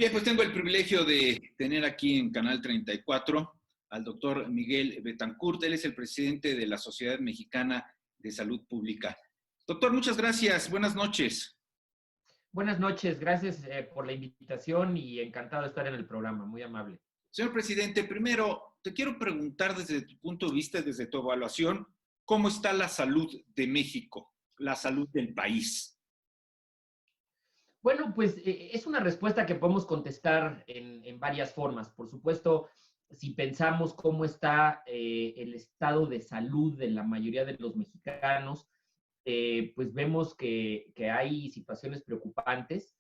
Bien, pues tengo el privilegio de tener aquí en Canal 34 al doctor Miguel Betancourt. Él es el presidente de la Sociedad Mexicana de Salud Pública. Doctor, muchas gracias. Buenas noches. Buenas noches. Gracias por la invitación y encantado de estar en el programa. Muy amable. Señor presidente, primero te quiero preguntar desde tu punto de vista, desde tu evaluación, ¿cómo está la salud de México, la salud del país? Bueno, pues es una respuesta que podemos contestar en varias formas. Por supuesto, si pensamos cómo está el estado de salud de la mayoría de los mexicanos, pues vemos que hay situaciones preocupantes.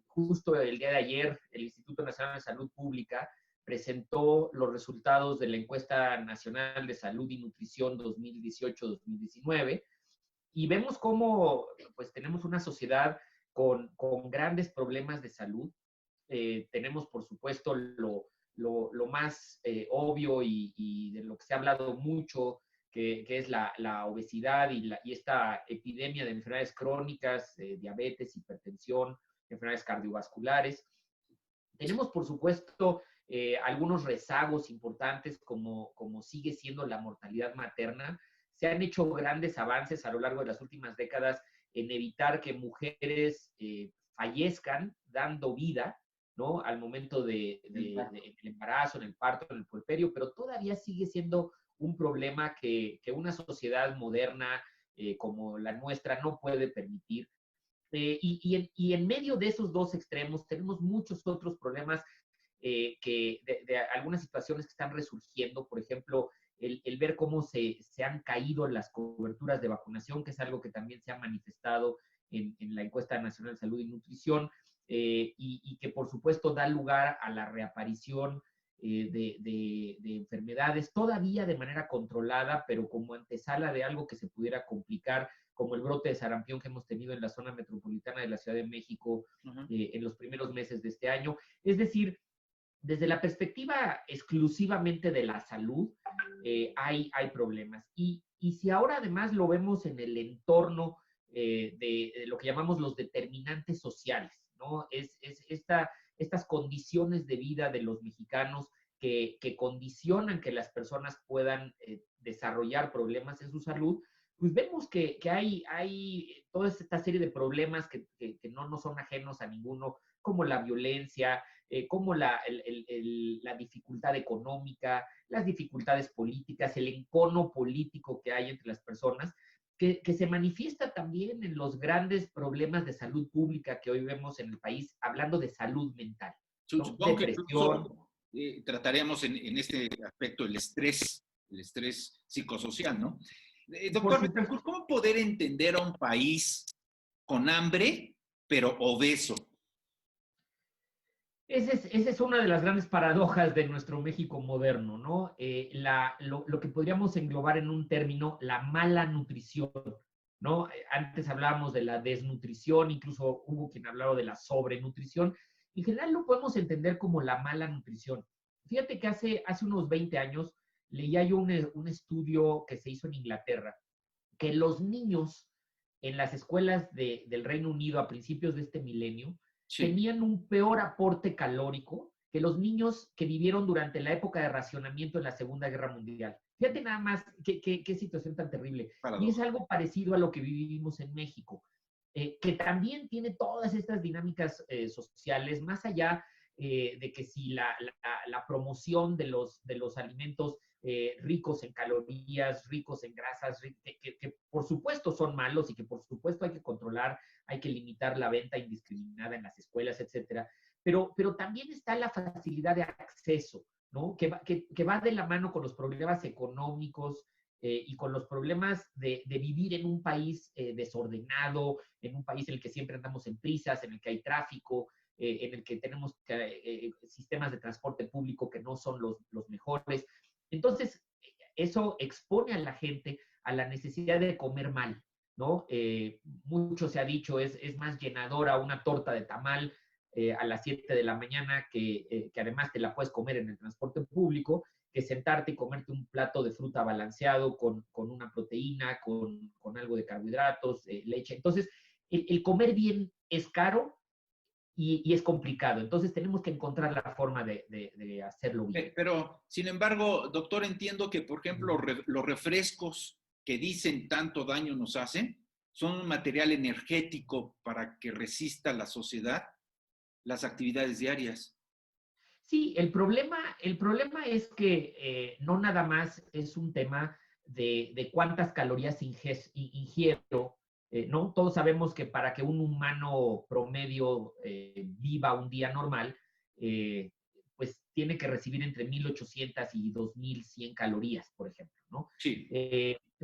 Justo el día de ayer, el Instituto Nacional de Salud Pública presentó los resultados de la Encuesta Nacional de Salud y Nutrición 2018-2019 y vemos cómo pues, tenemos una sociedad con grandes problemas de salud. Tenemos, por supuesto, lo más obvio y de lo que se ha hablado mucho, que es la obesidad y esta epidemia de enfermedades crónicas, diabetes, hipertensión, enfermedades cardiovasculares. Tenemos, por supuesto, algunos rezagos importantes como sigue siendo la mortalidad materna. Se han hecho grandes avances a lo largo de las últimas décadas en evitar que mujeres fallezcan dando vida, ¿no? Al momento del embarazo, en el parto, en el puerperio, pero todavía sigue siendo un problema que una sociedad moderna como la nuestra no puede permitir. Y en medio de esos dos extremos tenemos muchos otros problemas de algunas situaciones que están resurgiendo, por ejemplo, el ver cómo se han caído las coberturas de vacunación, que es algo que también se ha manifestado en la Encuesta Nacional de Salud y Nutrición, y que por supuesto da lugar a la reaparición de enfermedades, todavía de manera controlada, pero como antesala de algo que se pudiera complicar, como el brote de sarampión que hemos tenido en la zona metropolitana de la Ciudad de México en los primeros meses de este año. Es decir, desde la perspectiva exclusivamente de la salud, hay problemas. Y si ahora además lo vemos en el entorno de lo que llamamos los determinantes sociales, ¿no? Es estas condiciones de vida de los mexicanos que condicionan que las personas puedan desarrollar problemas en su salud, pues vemos que hay toda esta serie de problemas que no son ajenos a ninguno, como la violencia, como la dificultad económica, las dificultades políticas, el encono político que hay entre las personas, que se manifiesta también en los grandes problemas de salud pública que hoy vemos en el país, hablando de salud mental, ¿no? Supongo que Depresión. incluso trataremos en este aspecto el estrés psicosocial, ¿no? Doctor Betancourt, ¿cómo poder entender a un país con hambre, pero obeso? Esa es una de las grandes paradojas de nuestro México moderno, ¿no? Lo que podríamos englobar en un término, la mala nutrición, ¿no? Antes hablábamos de la desnutrición, incluso hubo quien hablaba de la sobrenutrición. En general lo podemos entender como la mala nutrición. Fíjate que hace unos 20 años leía yo un estudio que se hizo en Inglaterra, que los niños en las escuelas del Reino Unido a principios de este milenio tenían un peor aporte calórico que los niños que vivieron durante la época de racionamiento en la Segunda Guerra Mundial. Fíjate nada más qué situación tan terrible. Y es algo parecido a lo que vivimos en México, que también tiene todas estas dinámicas sociales, más allá de que si la promoción de los alimentos ricos en calorías, ricos en grasas, que por supuesto son malos y que por supuesto hay que controlar, hay que limitar la venta indiscriminada en las escuelas, etcétera. Pero también está la facilidad de acceso, ¿no? Que va de la mano con los problemas económicos y con los problemas de vivir en un país desordenado, en un país en el que siempre andamos en prisas, en el que hay tráfico, en el que tenemos sistemas de transporte público que no son los mejores. Entonces, eso expone a la gente a la necesidad de comer mal, ¿no? Mucho se ha dicho, es más llenadora una torta de tamal a las 7 de la mañana que además te la puedes comer en el transporte público, que sentarte y comerte un plato de fruta balanceado con una proteína, con algo de carbohidratos, leche. Entonces, el comer bien es caro y es complicado. Entonces tenemos que encontrar la forma de hacerlo bien. Pero, sin embargo, doctor, entiendo que, por ejemplo, los refrescos que dicen tanto daño nos hacen son un material energético para que resista la sociedad las actividades diarias. Sí, el problema es que no nada más es un tema de cuántas calorías ingiero, ¿no? Todos sabemos que para que un humano promedio viva un día normal, eh, pues tiene que recibir entre 1,800 y 2,100 calorías, por ejemplo, ¿no? Sí.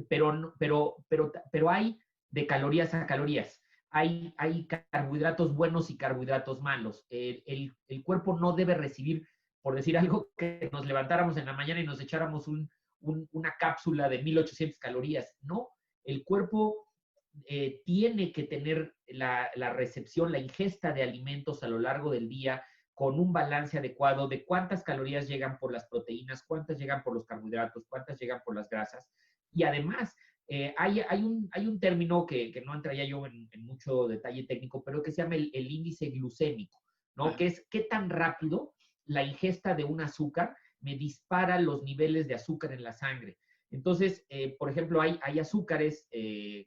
Pero hay de calorías a calorías. Hay carbohidratos buenos y carbohidratos malos. El cuerpo no debe recibir, por decir algo, que nos levantáramos en la mañana y nos echáramos una cápsula de 1,800 calorías. No, el cuerpo tiene que tener la recepción, la ingesta de alimentos a lo largo del día con un balance adecuado de cuántas calorías llegan por las proteínas, cuántas llegan por los carbohidratos, cuántas llegan por las grasas. Y además, hay un término que no entraría yo en mucho detalle técnico, pero que se llama el índice glucémico, ¿no? Que es qué tan rápido la ingesta de un azúcar me dispara los niveles de azúcar en la sangre. Entonces, por ejemplo, hay azúcares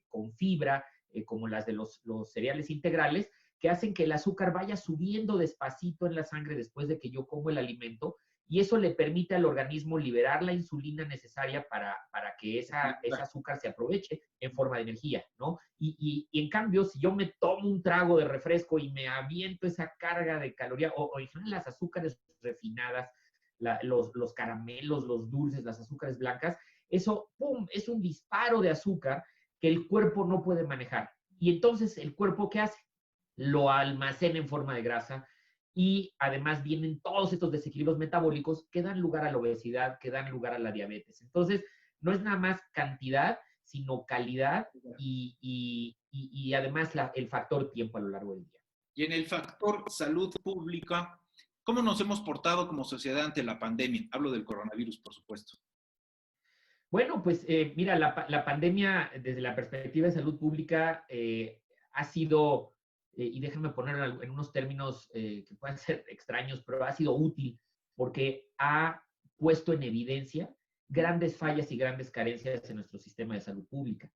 con fibra, como las de los cereales integrales, que hacen que el azúcar vaya subiendo despacito en la sangre después de que yo como el alimento, y eso le permite al organismo liberar la insulina necesaria para que ese azúcar se aproveche en forma de energía, ¿no? Y en cambio, si yo me tomo un trago de refresco y me aviento esa carga de caloría, o en general las azúcares refinadas, los caramelos, los dulces, las azúcares blancas, eso, ¡pum!, es un disparo de azúcar que el cuerpo no puede manejar. Y entonces, ¿el cuerpo qué hace? Lo almacena en forma de grasa, y además vienen todos estos desequilibrios metabólicos que dan lugar a la obesidad, que dan lugar a la diabetes. Entonces, no es nada más cantidad, sino calidad y además el factor tiempo a lo largo del día. Y en el factor salud pública, ¿cómo nos hemos portado como sociedad ante la pandemia? Hablo del coronavirus, por supuesto. Bueno, pues mira, la pandemia desde la perspectiva de salud pública ha sido, y déjenme ponerlo en unos términos que pueden ser extraños, pero ha sido útil porque ha puesto en evidencia grandes fallas y grandes carencias en nuestro sistema de salud pública.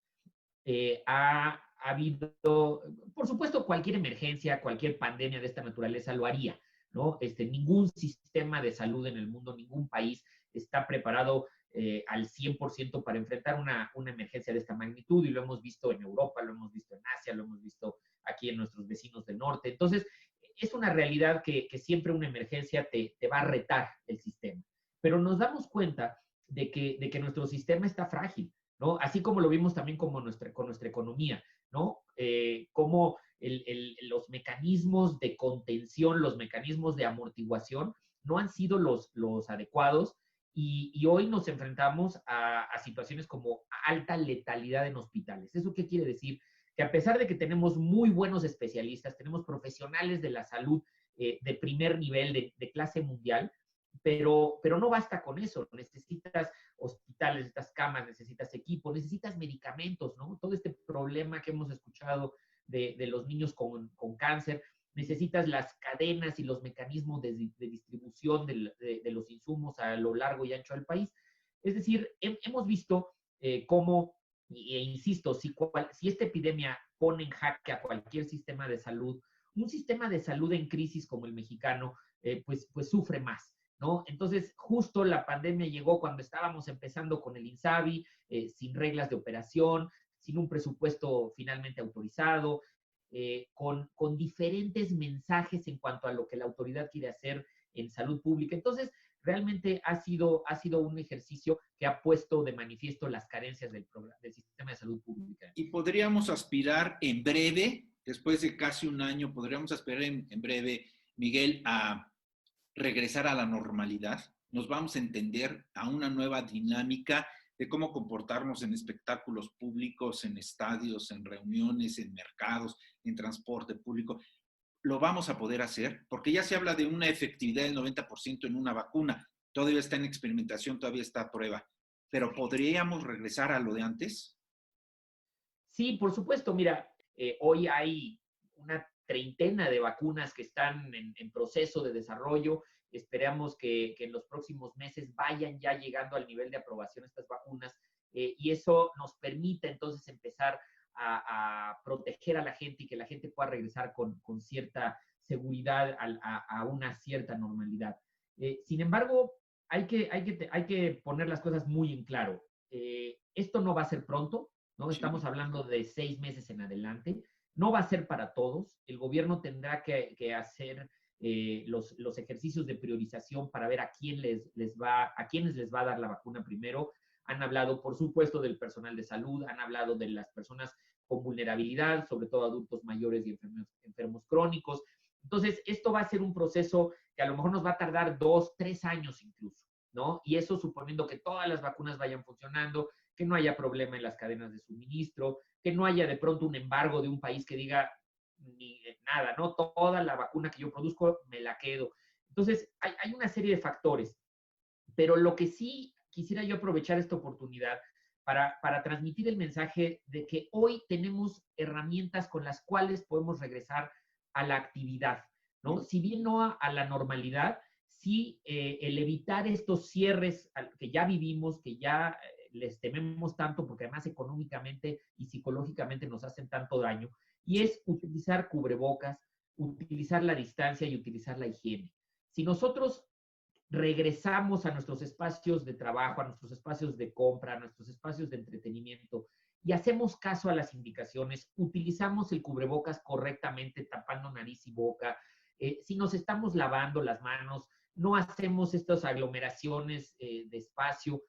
Ha habido, por supuesto, cualquier emergencia, cualquier pandemia de esta naturaleza lo haría, ¿no? Ningún sistema de salud en el mundo, ningún país está preparado al 100% para enfrentar una emergencia de esta magnitud, y lo hemos visto en Europa, lo hemos visto en Asia, lo hemos visto aquí en nuestros vecinos del norte. Entonces, es una realidad que siempre una emergencia te va a retar el sistema. Pero nos damos cuenta de que nuestro sistema está frágil, ¿no? Así como lo vimos también con nuestra economía, ¿no? Como los mecanismos de contención, los mecanismos de amortiguación no han sido los adecuados, y hoy nos enfrentamos a situaciones como alta letalidad en hospitales. ¿Eso qué quiere decir? Que a pesar de que tenemos muy buenos especialistas, tenemos profesionales de la salud de primer nivel, de clase mundial, pero no basta con eso. Necesitas hospitales, necesitas camas, necesitas equipo, necesitas medicamentos, ¿no? Todo este problema que hemos escuchado de los niños con cáncer, necesitas las cadenas y los mecanismos de distribución de los insumos a lo largo y ancho del país. Es decir, hemos visto cómo, insisto, si esta epidemia pone en jaque a cualquier sistema de salud, un sistema de salud en crisis como el mexicano, pues sufre más, ¿no? Entonces, justo la pandemia llegó cuando estábamos empezando con el INSABI, sin reglas de operación, sin un presupuesto finalmente autorizado, con diferentes mensajes en cuanto a lo que la autoridad quiere hacer en salud pública. Entonces, realmente ha sido un ejercicio que ha puesto de manifiesto las carencias del sistema de salud pública. Y podríamos aspirar en breve, después de casi un año, podríamos aspirar en breve, Miguel, a regresar a la normalidad. Nos vamos a entender a una nueva dinámica de cómo comportarnos en espectáculos públicos, en estadios, en reuniones, en mercados, en transporte público. Lo vamos a poder hacer porque ya se habla de una efectividad del 90% en una vacuna. Todavía está en experimentación, todavía está a prueba. Pero ¿podríamos regresar a lo de antes? Sí, por supuesto. Mira, hoy hay una treintena de vacunas que están en proceso de desarrollo. Esperamos que en los próximos meses vayan ya llegando al nivel de aprobación estas vacunas, y eso nos permita entonces empezar a proteger a la gente y que la gente pueda regresar con cierta seguridad a una cierta normalidad. Sin embargo, hay que poner las cosas muy en claro. Esto no va a ser pronto, ¿no? Sí. Estamos hablando de 6 meses en adelante. No va a ser para todos. El gobierno tendrá que hacer los ejercicios de priorización para ver a quiénes les va a dar la vacuna primero. Han hablado, por supuesto, del personal de salud, han hablado de las personas con vulnerabilidad, sobre todo adultos mayores y enfermos crónicos. Entonces, esto va a ser un proceso que a lo mejor nos va a tardar 2, 3 años incluso, ¿no? Y eso suponiendo que todas las vacunas vayan funcionando, que no haya problema en las cadenas de suministro, que no haya de pronto un embargo de un país que diga ni nada, ¿no? Toda la vacuna que yo produzco me la quedo. Entonces, hay una serie de factores, pero lo que sí quisiera yo aprovechar esta oportunidad para transmitir el mensaje de que hoy tenemos herramientas con las cuales podemos regresar a la actividad, ¿no? Si bien no a la normalidad, sí el evitar estos cierres que ya vivimos, que ya les tememos tanto porque además económicamente y psicológicamente nos hacen tanto daño, y es utilizar cubrebocas, utilizar la distancia y utilizar la higiene. Si nosotros regresamos a nuestros espacios de trabajo, a nuestros espacios de compra, a nuestros espacios de entretenimiento y hacemos caso a las indicaciones, utilizamos el cubrebocas correctamente, tapando nariz y boca, si nos estamos lavando las manos, no hacemos estas aglomeraciones de espacio,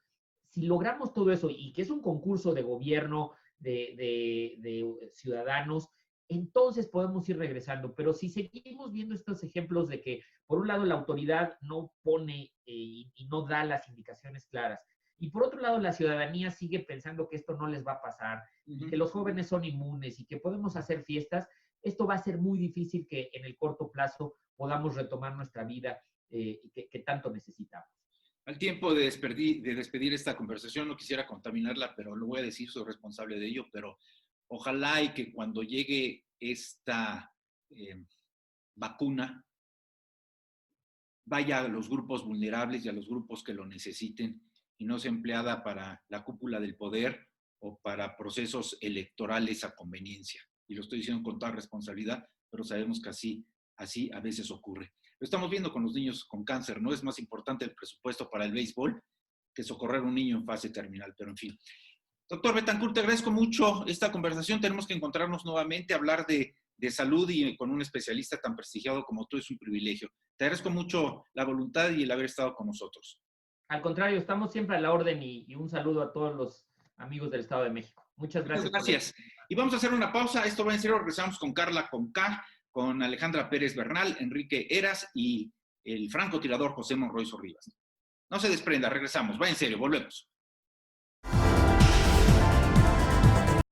si logramos todo eso y que es un concurso de gobierno, de ciudadanos, entonces podemos ir regresando. Pero si seguimos viendo estos ejemplos de que, por un lado, la autoridad no pone y no da las indicaciones claras, y por otro lado, la ciudadanía sigue pensando que esto no les va a pasar, y que los jóvenes son inmunes y que podemos hacer fiestas, esto va a ser muy difícil que en el corto plazo podamos retomar nuestra vida que tanto necesitamos. Al tiempo de despedir esta conversación, no quisiera contaminarla, pero lo voy a decir, soy responsable de ello, pero ojalá y que cuando llegue esta vacuna, vaya a los grupos vulnerables y a los grupos que lo necesiten y no sea empleada para la cúpula del poder o para procesos electorales a conveniencia. Y lo estoy diciendo con toda responsabilidad, pero sabemos que así a veces ocurre. Lo estamos viendo con los niños con cáncer, ¿no? Es más importante el presupuesto para el béisbol que socorrer a un niño en fase terminal, pero en fin. Doctor Bethancourt, te agradezco mucho esta conversación. Tenemos que encontrarnos nuevamente, hablar de salud y con un especialista tan prestigiado como tú es un privilegio. Te agradezco mucho la voluntad y el haber estado con nosotros. Al contrario, estamos siempre a la orden y un saludo a todos los amigos del Estado de México. Muchas gracias. Muchas gracias. Y vamos a hacer una pausa. Esto va en serio. Regresamos con Carla con K, con Alejandra Pérez Bernal, Enrique Eras y el francotirador José Monroy Sorribas. No se desprenda, regresamos. Va en serio, volvemos.